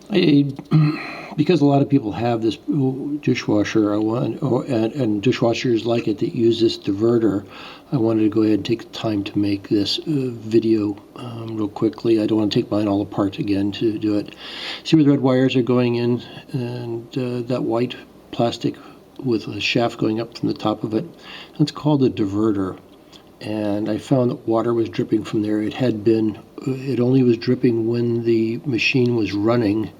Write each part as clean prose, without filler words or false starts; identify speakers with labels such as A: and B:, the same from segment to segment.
A: Because a lot of people have this dishwasher, and dishwashers like it that use this diverter, I wanted to go ahead and take the time to make this video real quickly. I don't want to take mine all apart again to do it. See where the red wires are going in, and that white plastic with a shaft going up from the top of it. That's called a diverter. And I found that water was dripping from there. It only was dripping when the machine was running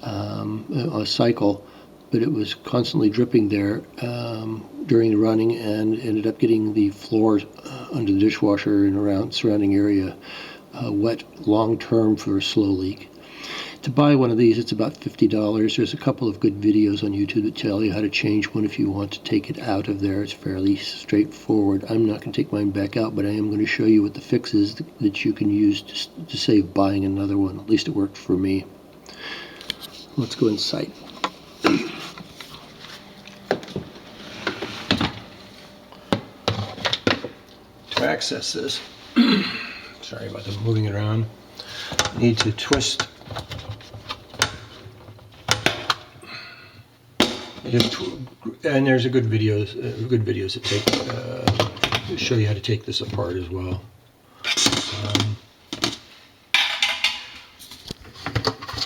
A: a cycle, but it was constantly dripping there during the running, and ended up getting the floor under the dishwasher and around surrounding area wet long term for a slow leak. To buy one of these, it's about $50. There's a couple of good videos on YouTube that tell you how to change one if you want to take it out of there. It's fairly straightforward. I'm not going to take mine back out, but I am going to show you what the fix is that you can use to save buying another one. At least it worked for me. Let's go inside. To access this, sorry about the moving it around, you need to twist. And there's good videos that show you how to take this apart as well.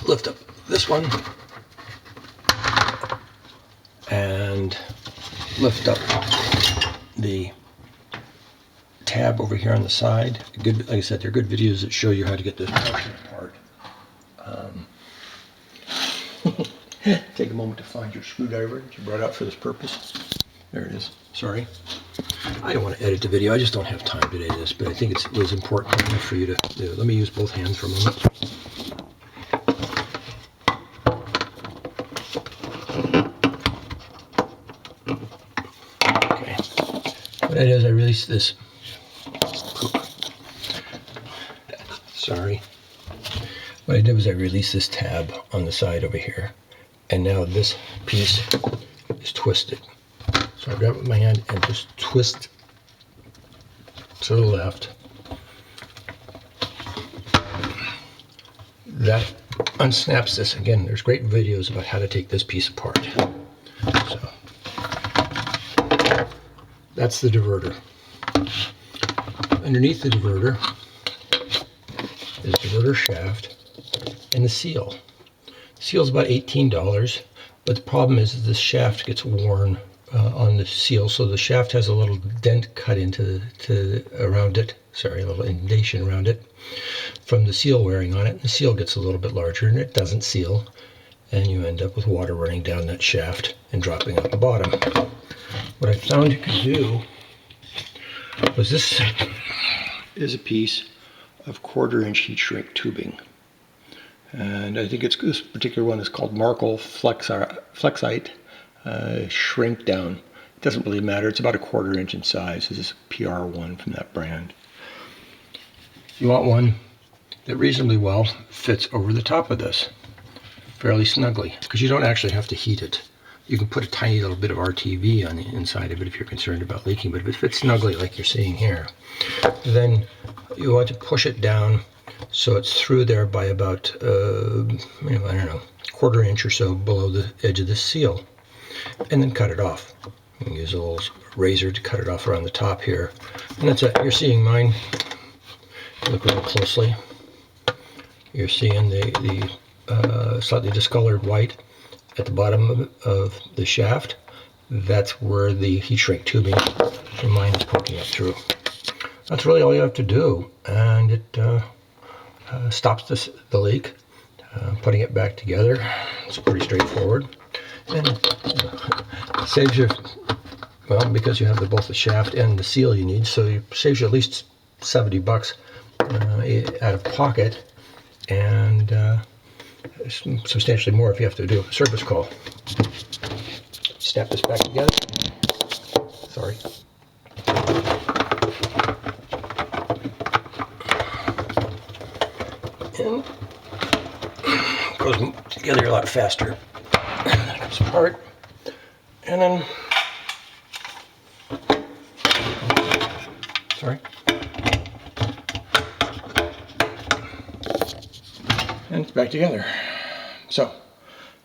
A: Lift up this one and lift up the tab over here on the side. Good, like I said, there are good videos that show you how to get this portion apart. Take a moment to find your screwdriver that you brought out for this purpose. There it is. Sorry. I don't want to edit the video. I just don't have time to edit this, but I think it was important enough for you to do. Let me use both hands for a moment. Okay. What I did is I released this. Sorry. What I did was I released this tab on the side over here. And now this piece is twisted. So I grab it with my hand and just twist to the left. That unsnaps this. Again, there's great videos about how to take this piece apart. So that's the diverter. Underneath the diverter is the diverter shaft and the seal. Seal's about $18, but the problem is that this shaft gets worn on the seal, so the shaft has a little dent cut into around it. Sorry, a little indentation around it from the seal wearing on it. The seal gets a little bit larger, and it doesn't seal, and you end up with water running down that shaft and dropping out the bottom. What I found you could do was this is a piece of 1/4-inch heat shrink tubing. And I think this particular one is called Markle Flexite Shrink Down. It doesn't really matter. It's about 1/4 inch in size. This is a PR1 from that brand. You want one that reasonably well fits over the top of this, fairly snugly, because you don't actually have to heat it. You can put a tiny little bit of RTV on the inside of it if you're concerned about leaking, but if it fits snugly like you're seeing here, then you want to push it down so it's through there by about, I don't know, 1/4 inch or so below the edge of the seal, and then cut it off. You can use a little razor to cut it off around the top here, and that's it. You're seeing mine. Look real closely. You're seeing the slightly discolored white at the bottom of the shaft. That's where the heat shrink tubing for mine is poking up through. That's really all you have to do, and it stops the leak. Putting it back together, it's pretty straightforward, and saves you, well, because you have both the shaft and the seal you need, so it saves you at least $70 out of pocket, and substantially more if you have to do a service call. Snap this back together. Sorry. And it goes together a lot faster. And then it comes apart. And then, sorry. And it's back together. So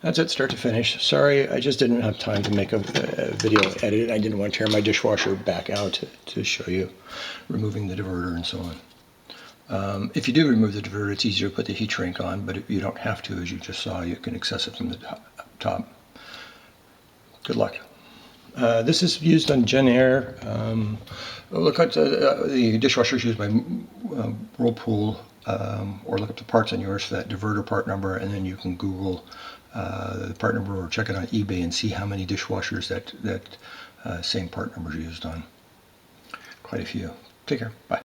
A: that's it, start to finish. Sorry, I just didn't have time to make a video edit. I didn't want to tear my dishwasher back out to show you removing the diverter and so on. If you do remove the diverter, it's easier to put the heat shrink on, but if you don't have to, as you just saw, you can access it from the top. Good luck. This is used on Jenn-Air. Look at the dishwashers used by Whirlpool, or look up the parts on yours for that diverter part number, and then you can Google the part number or check it on eBay and see how many dishwashers that same part number is used on. Quite a few. Take care. Bye.